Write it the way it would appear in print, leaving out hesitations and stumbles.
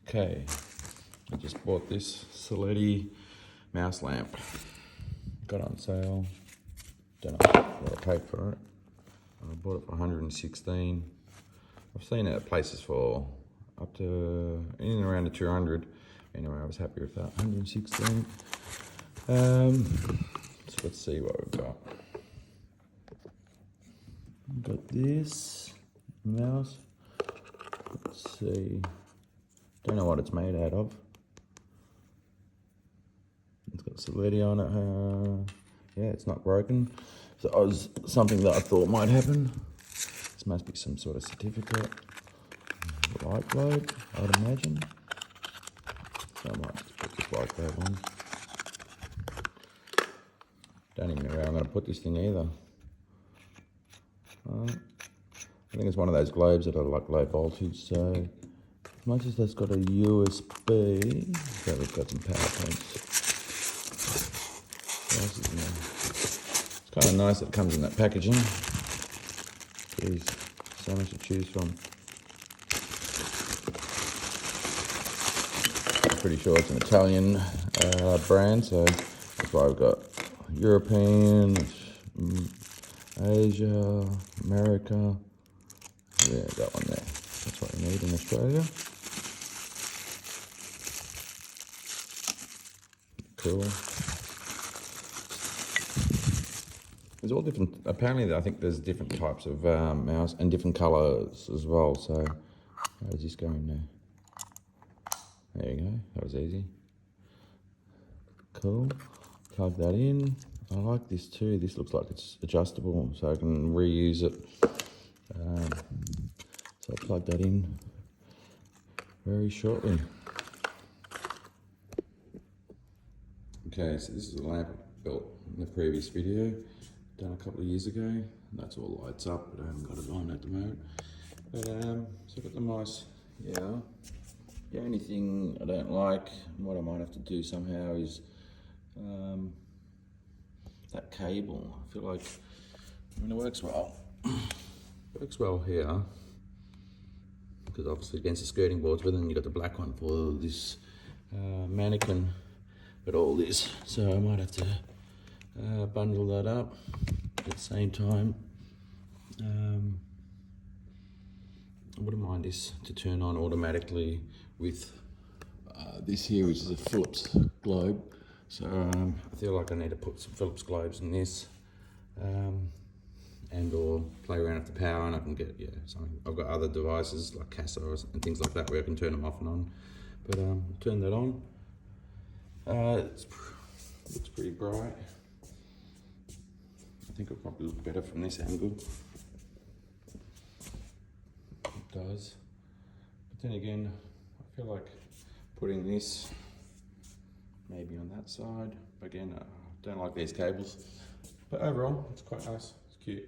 Okay, I just bought this Seletti mouse lamp. Got it on sale. Don't know what I paid for it. I bought it for 116. I've seen it at places for up to in and around the 200. Anyway, I was happy with that. 116. So let's see what we've got. We've got this mouse. Let's see. Don't know what it's made out of. It's got Seletti on it. Yeah, it's not broken. So it was something that I thought might happen. This must be some sort of certificate. Light globe, I'd imagine. So I might just put this light globe on. Don't even know where I'm going to put this thing either. I think it's one of those globes that are like low voltage, so as much as that's got a USB, so we've got some power points. It's kind of nice that it comes in that packaging. There's so much to choose from. I'm pretty sure it's an Italian brand, so that's why we've got European, Asia, America. Yeah, that one there. That's what we need in Australia. Cool. There's all different, apparently I think there's different types of mouse and different colours as well. So how does this go in there? There you go, that was easy. Cool, plug that in. I like this too. This looks like it's adjustable, so I can reuse it. So I'll plug that in very shortly. Okay, so this is a lamp I built in the previous video, done a couple of years ago. And that's all lights up, but I haven't got it on at the moment. But so I've got the mice here. The only thing I don't like, and what I might have to do somehow, is that cable. I feel like, I mean, it works well. Works well here, because obviously against the skirting boards, but then you got the black one for this mannequin, but all this. So I might have to bundle that up at the same time. I wouldn't mind this to turn on automatically with this here, which is a Phillips globe. So I feel like I need to put some Phillips globes in this, and or play around with the power, and I can get something. I've got other devices like Casa and things like that where I can turn them off and on. But turn that on. It looks pretty bright. I think it'll probably look better from this angle. It does. But then again, I feel like putting this maybe on that side. Again, I don't like these cables. But overall, it's quite nice. It's cute.